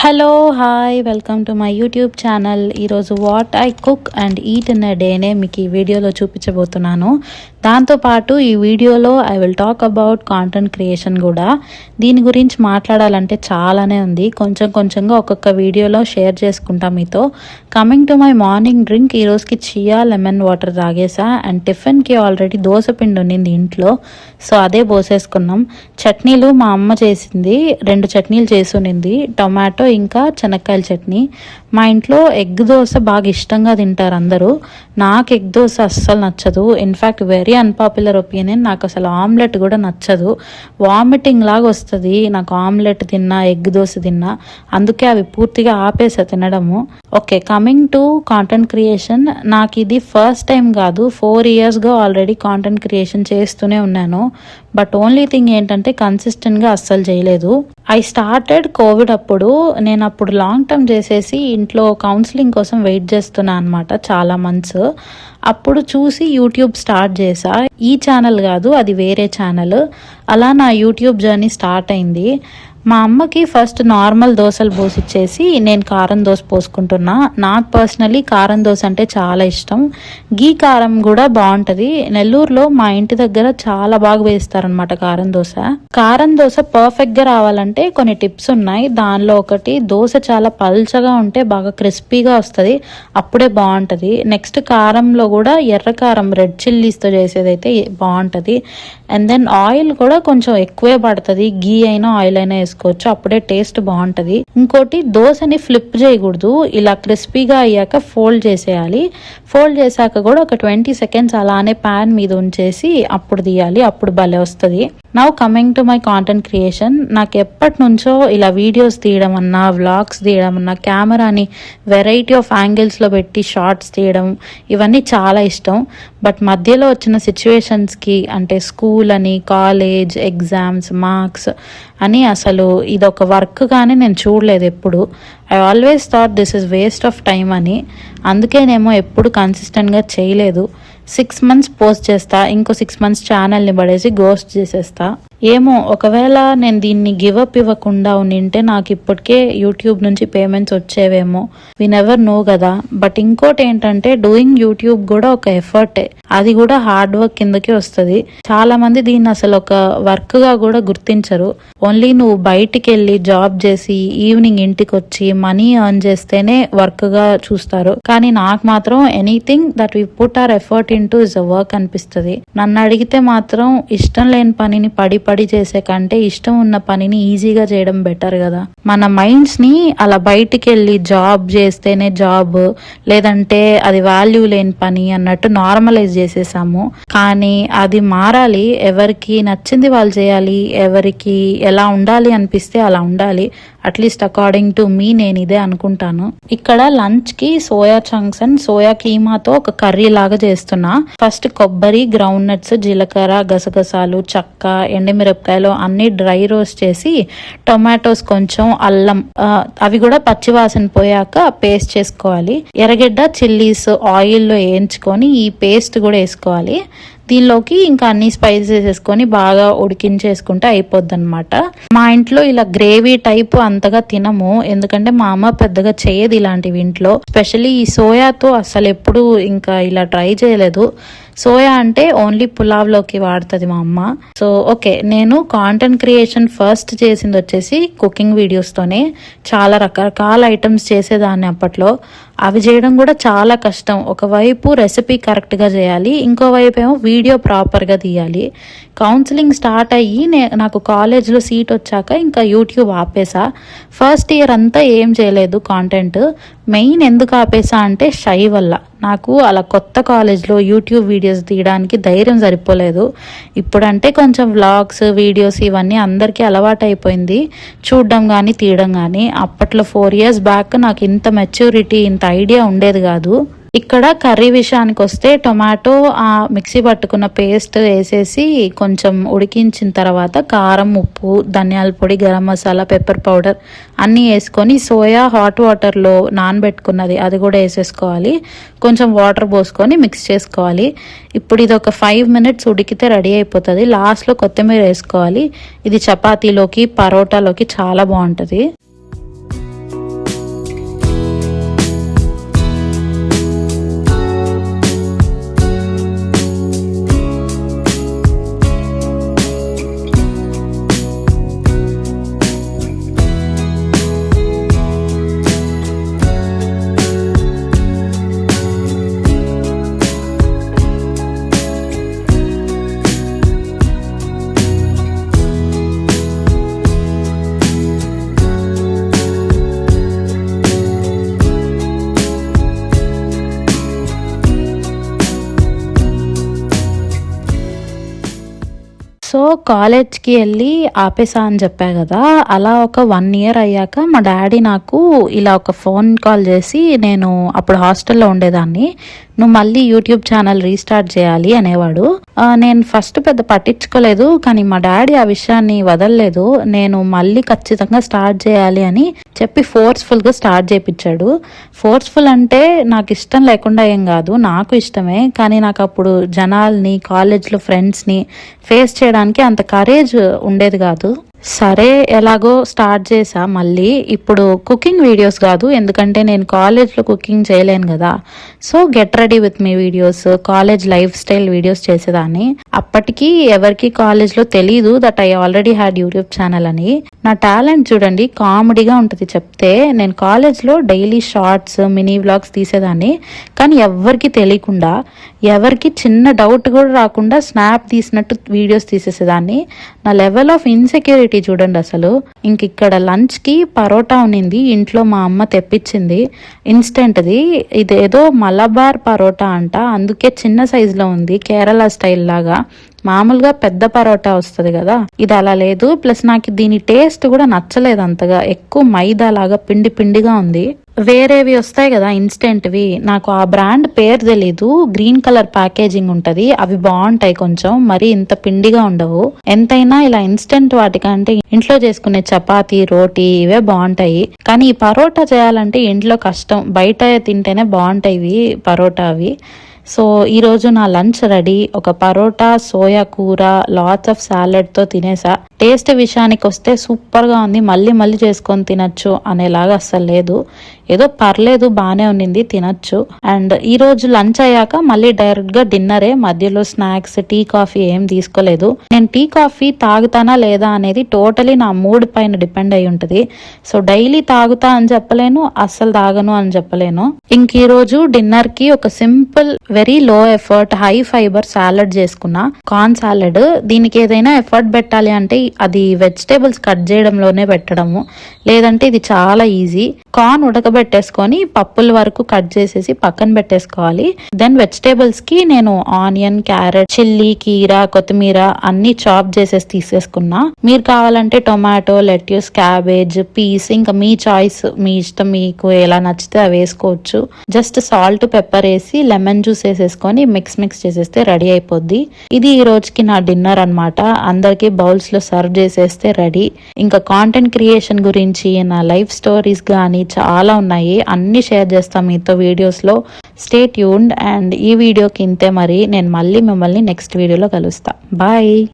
Hello hi welcome to my YouTube channel. ఈరోజు what I cook and eat in a డేనే మీకు ఈ వీడియోలో చూపించబోతున్నాను. దాంతోపాటు ఈ వీడియోలో I will talk about content creation కూడా. దీని గురించి మాట్లాడాలంటే చాలానే ఉంది, కొంచెంగా ఒక్కొక్క వీడియోలో షేర్ చేసుకుంటాం మీతో. Coming to my morning drink, ఈరోజుకి చియా లెమన్ వాటర్ తాగేసా. అండ్ టిఫిన్కి ఆల్రెడీ దోశ పిండి ఉండింది ఇంట్లో, సో అదే పోసేసుకున్నాం. చట్నీలు మా అమ్మ చేసింది, 2 చట్నీలు చేసునింది, టొమాటో ఇంకా చెనక్కాయల చట్నీ. మా ఇంట్లో ఎగ్ దోశ బాగా ఇష్టంగా తింటారు అందరూ. నాకు ఎగ్ దోశ అస్సలు నచ్చదు. ఇన్ఫ్యాక్ట్ వెరీ అన్పాపులర్ ఒపీనియన్, నాకు అసలు ఆమ్లెట్ కూడా నచ్చదు. వామిటింగ్ లాగా వస్తుంది నాకు ఆమ్లెట్ తిన్నా ఎగ్ దోశ తిన్నా. అందుకే అవి పూర్తిగా ఆపేసా తినడము. Okay, coming to content creation, నాకు ఇది ఫస్ట్ టైం కాదు, 4 yearsగా ఆల్రెడీ కాంటెంట్ క్రియేషన్ చేస్తూనే ఉన్నాను. బట్ ఓన్లీ థింగ్ ఏంటంటే కన్సిస్టెంట్గా అస్సలు చేయలేదు. ఐ స్టార్టెడ్ కోవిడ్ అప్పుడు. నేను అప్పుడు లాంగ్ టర్మ్ చేసేసి ఇంట్లో కౌన్సిలింగ్ కోసం వెయిట్ చేస్తున్నా అనమాట చాలా మంత్స్. అప్పుడు చూసి యూట్యూబ్ స్టార్ట్ చేసా. ఈ ఛానల్ కాదు, అది వేరే ఛానల్. అలా నా యూట్యూబ్ జర్నీ స్టార్ట్ అయింది. మా అమ్మకి ఫస్ట్ నార్మల్ దోశలు పోసిచ్చేసి నేను కారం దోశ పోసుకుంటున్నా. నాకు పర్సనలీ కారం దోశ అంటే చాలా ఇష్టం. గీ కారం కూడా బాగుంటుంది. నెల్లూరులో మా ఇంటి దగ్గర చాలా బాగా వేస్తారనమాట కారం దోశ. కారం దోశ పర్ఫెక్ట్గా రావాలంటే కొన్ని టిప్స్ ఉన్నాయి. దానిలో ఒకటి, దోశ చాలా పల్చగా ఉంటే బాగా క్రిస్పీగా వస్తుంది, అప్పుడే బాగుంటుంది. నెక్స్ట్ కారంలో కూడా ఎర్ర కారం, రెడ్ చిల్లీస్తో చేసేదైతే బాగుంటుంది. అండ్ దెన్ ఆయిల్ కూడా కొంచెం ఎక్కువే పడుతుంది. గీ అయినా ఆయిల్ అయినా వేసుకోవచ్చు, అప్పుడే టేస్ట్ బాగుంటుంది. ఇంకోటి, దోశని ఫ్లిప్ చేయకూడదు, ఇలా క్రిస్పీగా అయ్యాక ఫోల్డ్ చేసేయాలి. ఫోల్డ్ చేశాక కూడా ఒక 20 seconds అలానే ప్యాన్ మీద ఉంచేసి అప్పుడు తీయాలి, అప్పుడు భలే వస్తుంది. Now coming to my content creation, నాకు ఎప్పటి నుంచో ఇలా వీడియోస్ తీయడం అన్నా, వ్లాగ్స్ తీయడం అన్నా, కెమెరాని వెరైటీ ఆఫ్ యాంగిల్స్లో పెట్టి షార్ట్స్ తీయడం, ఇవన్నీ చాలా ఇష్టం. బట్ మధ్యలో వచ్చిన సిచ్యువేషన్స్కి, అంటే స్కూల్ అని, కాలేజ్, ఎగ్జామ్స్, మార్క్స్ అని అసలు ఇదొక వర్క్ కానీ నేను చూడలేదు ఎప్పుడు. I always thought this is waste of time అని. అందుకేనేమో ఎప్పుడు కన్సిస్టెంట్గా చేయలేదు. 6 months పోస్ట్ చేస్తా, ఇంకో 6 months ఛానల్ని పడేసి గోస్ట్ చేసేస్తా. ఏమో, ఒకవేళ నేను దీన్ని గివప్ ఇవ్వకుండా ఉండింటే నాకు ఇప్పటికే యూట్యూబ్ నుంచి పేమెంట్స్ వచ్చేవేమో. వి నెవర్ నో కదా. బట్ ఇంకోటి ఏంటంటే, డూయింగ్ యూట్యూబ్ కూడా ఒక ఎఫర్టే, అది కూడా హార్డ్ వర్క్ కిందకి వస్తుంది. చాలా మంది దీన్ని అసలు ఒక వర్క్ గా కూడా గుర్తించరు. ఓన్లీ నువ్వు బయటికి వెళ్ళి జాబ్ చేసి ఈవినింగ్ ఇంటికి వచ్చి మనీ ఎర్న్ చేస్తేనే వర్క్ గా చూస్తారు. కానీ నాకు మాత్రం anything that we put our effort into is a work అనిపిస్తుంది. నన్ను అడిగితే మాత్రం ఇష్టం లేని పనిని పడి చేసే కంటే ఇష్టం ఉన్న పనిని ఈజీగా చేయడం బెటర్ కదా. మన మైండ్స్ ని అలా బయటికి వెళ్ళి జాబ్ చేస్తేనే జాబ్, లేదంటే అది వాల్యూ లేని పని అన్నట్టు నార్మలైజ్ చేసేసాము. కానీ అది మారాలి. ఎవరికి నచ్చింది వాళ్ళు చేయాలి, ఎవరికి ఎలా ఉండాలి అనిపిస్తే అలా ఉండాలి. అట్లీస్ట్ అకార్డింగ్ టు మీ నేను ఇదే అనుకుంటాను. ఇక్కడ లంచ్ కి సోయా చంక్స్ అండ్ సోయా కీమాతో ఒక కర్రీ లాగా చేస్తున్నా. ఫస్ట్ కొబ్బరి, గ్రౌండ్ నట్స్, జీలకర్ర, గసగసాలు, చెక్క, ఎండుమిరపకాయలు అన్ని డ్రై రోస్ట్ చేసి, టొమాటోస్, కొంచెం అల్లం, అవి కూడా పచ్చివాసన పోయాక పేస్ట్ చేసుకోవాలి. ఎర్రగడ్డ, చిల్లీస్ ఆయిల్లో వేయించుకొని ఈ పేస్ట్ కూడా వేసుకోవాలి. దీనిలోకి ఇంకా అన్ని స్పైసెస్ వేసుకొని బాగా ఉడికించేసుకుంటే అయిపోద్ది అనమాట. మా ఇంట్లో ఇలా గ్రేవీ టైప్ అంతగా తినము, ఎందుకంటే మా అమ్మ పెద్దగా చేయదు ఇలాంటివి ఇంట్లో. స్పెషల్లీ ఈ సోయాతో అసలు ఎప్పుడు ఇంకా ఇలా ట్రై చేయలేదు. సోయా అంటే ఓన్లీ పులావ్లోకి వాడుతుంది మా అమ్మ. సో ఓకే, నేను కాంటెంట్ క్రియేషన్ ఫస్ట్ చేసింది వచ్చేసి కుకింగ్ వీడియోస్తోనే. చాలా రకరకాల ఐటమ్స్ చేసేదాన్ని అప్పట్లో. అవి చేయడం కూడా చాలా కష్టం. ఒకవైపు రెసిపీ కరెక్ట్గా చేయాలి, ఇంకోవైపు ఏమో వీడియో ప్రాపర్గా తీయాలి. కౌన్సిలింగ్ స్టార్ట్ అయ్యి నాకు కాలేజ్లో సీట్ వచ్చాక ఇంకా యూట్యూబ్ ఆపేసా. ఫస్ట్ ఇయర్ అంతా ఏం చేయలేదు కాంటెంట్. మెయిన్ ఎందుకు ఆపేసా అంటే షై వల్ల. నాకు అలా కొత్త కాలేజ్లో యూట్యూబ్ వీడియోస్ తీయడానికి ధైర్యం సరిపోలేదు. ఇప్పుడంటే కొంచెం వ్లాగ్స్, వీడియోస్ ఇవన్నీ అందరికీ అలవాటు అయిపోయింది, చూడడం కానీ తీయడం కానీ. అప్పట్లో 4 years బ్యాక్ నాకు ఇంత మెచ్యూరిటీ, ఇంత ఐడియా ఉండేది కాదు. ఇక్కడ కర్రీ విషయానికి వస్తే, టొమాటో మిక్సీ పట్టుకున్న పేస్ట్ వేసేసి కొంచెం ఉడికించిన తర్వాత కారం, ఉప్పు, ధనియాల పొడి, గరం మసాలా, పెప్పర్ పౌడర్ అన్నీ వేసుకొని, సోయా హాట్ వాటర్లో నానబెట్టుకున్నది అది కూడా వేసేసుకోవాలి. కొంచెం వాటర్ పోసుకొని మిక్స్ చేసుకోవాలి. ఇప్పుడు ఇది ఒక 5 minutes ఉడికితే రెడీ అయిపోతుంది. లాస్ట్లో కొత్తిమీర వేసుకోవాలి. ఇది చపాతీలోకి, పరోటాలోకి చాలా బాగుంటుంది. సో కాలేజ్కి వెళ్ళి ఆపేసా అని చెప్పా కదా, అలా ఒక 1 year అయ్యాక మా డాడీ నాకు ఇలా ఒక ఫోన్ కాల్ చేసి, నేను అప్పుడు హాస్టల్లో ఉండేదాన్ని, నువ్వు మళ్ళీ యూట్యూబ్ ఛానల్ రీస్టార్ట్ చేయాలి అనేవాడు. నేను ఫస్ట్ పెద్ద పట్టించుకోలేదు, కానీ మా డాడీ ఆ విషయాన్ని వదలలేదు. నేను మళ్ళీ ఖచ్చితంగా స్టార్ట్ చేయాలి అని చెప్పి ఫోర్స్ఫుల్గా స్టార్ట్ చేయించాడు. ఫోర్స్ఫుల్ అంటే నాకు ఇష్టం లేకుండా ఏం కాదు, నాకు ఇష్టమే, కానీ నాకు అప్పుడు జనాల్ని, కాలేజ్లో ఫ్రెండ్స్ని ఫేస్ చేయడానికి అంత కరేజ్ ఉండేది కాదు. సరే ఎలాగో స్టార్ట్ చేసా మళ్ళీ. ఇప్పుడు కుకింగ్ వీడియోస్ కాదు, ఎందుకంటే నేను కాలేజ్లో కుకింగ్ చేయలేను కదా. So get ready with me videos, college life style videos చేసేదాన్ని. అప్పటికి ఎవరికి కాలేజ్లో తెలీదు that I already had YouTube channel అని. నా టాలెంట్ చూడండి, కామెడీగా ఉంటుంది చెప్తే. నేను కాలేజ్లో డైలీ షార్ట్స్, మినీ వ్లాగ్స్ తీసేదాన్ని, కానీ ఎవరికి తెలియకుండా, ఎవరికి చిన్న డౌట్ కూడా రాకుండా స్నాప్ తీసినట్టు వీడియోస్ తీసేసేదాన్ని. నా లెవెల్ ఆఫ్ ఇన్సెక్యూరిటీ చూడండి అసలు. ఇంక ఇక్కడ లంచ్కి పరోటా ఉన్నింది, ఇంట్లో మా అమ్మ తెప్పించింది ఇన్స్టెంట్ది. ఇదేదో మలబార్ పరోటా అంట, అందుకే చిన్న సైజులో ఉంది, కేరళ స్టైల్ లాగా. మామూలుగా పెద్ద పరోటా వస్తుంది కదా, ఇది అలా లేదు. ప్లస్ నాకు దీని టేస్ట్ కూడా నచ్చలేదు అంతగా, ఎక్కువ మైదా లాగా పిండి పిండిగా ఉంది. వేరేవి వస్తాయి కదా ఇన్స్టెంట్వి, నాకు ఆ బ్రాండ్ పేరు తెలీదు, గ్రీన్ కలర్ ప్యాకేజింగ్ ఉంటది, అవి బాగుంటాయి కొంచెం, మరి ఇంత పిండిగా ఉండవు. ఎంతైనా ఇలా ఇన్స్టెంట్ వాటికంటే ఇంట్లో చేసుకునే చపాతీ, రోటీ ఇవే బాగుంటాయి. కానీ ఈ పరోటా చేయాలంటే ఇంట్లో కష్టం, బయట తింటేనే బాగుంటాయి పరోటా అవి. సో ఈరోజు నా లంచ్ రెడీ. ఒక పరోటా, సోయా కూర, లాట్స్ ఆఫ్ సాలెడ్తో తినేసా. టేస్ట్ విషయానికి వస్తే సూపర్గా ఉంది, మళ్ళీ మళ్ళీ చేసుకొని తినచ్చు అనేలాగా అస్సలు లేదు. ఏదో పర్లేదు, బాగానే ఉన్నింది, తినచ్చు. అండ్ ఈరోజు లంచ్ అయ్యాక మళ్ళీ డైరెక్ట్గా డిన్నరే, మధ్యలో స్నాక్స్, టీ, కాఫీ ఏం తీసుకోలేదు. నేను టీ, కాఫీ తాగుతానా లేదా అనేది టోటలీ నా మూడ్ పైన డిపెండ్ అయి ఉంటుంది. సో డైలీ తాగుతా అని చెప్పలేను, అస్సలు తాగను అని చెప్పలేను. ఇంక ఈరోజు డిన్నర్కి ఒక simple, very low effort, high fibre salad చేసుకున్నా, కార్న్ సాలడ్. దీనికి ఏదైనా ఎఫర్ట్ పెట్టాలి అంటే అది వెజిటేబుల్స్ కట్ చేయడంలోనే పెట్టడము, లేదంటే ఇది చాలా ఈజీ. కార్న్ ఉడకబెట్టేసుకొని పప్పుల వరకు కట్ చేసేసి పక్కన పెట్టేసుకోవాలి. దెన్ వెజిటేబుల్స్ కి నేను ఆనియన్, క్యారెట్, చిల్లీ, కీరా, కొత్తిమీర అన్ని చాప్ చేసేసి తీసేసుకున్నా. మీరు కావాలంటే టొమాటో, లెట్యూస్, క్యాబేజ్, పీస్, ఇంకా మీ చాయిస్, మీ ఇష్టం, మీకు ఎలా నచ్చితే అవి వేసుకోవచ్చు. జస్ట్ సాల్ట్, పెప్పర్ వేసి లెమన్ జ్యూస్ వేసేసుకొని మిక్స్ చేసేస్తే రెడీ అయిపోద్ది. ఇది ఈ రోజుకి నా డిన్నర్ అన్నమాట. అందరికి బౌల్స్ లో సర్వ్ చేసేస్తే రెడీ. ఇంకా కాంటెంట్ క్రియేషన్ గురించి, నా లైఫ్ స్టోరీస్ కానీ చాలా ఉన్నాయి, అన్ని షేర్ చేస్తాం మీతో వీడియోస్ లో. Stay tuned. అండ్ ఈ వీడియోకి ఇంతే మరి. నేను మళ్ళీ మిమ్మల్ని నెక్స్ట్ వీడియోలో కలుస్తా. బాయ్.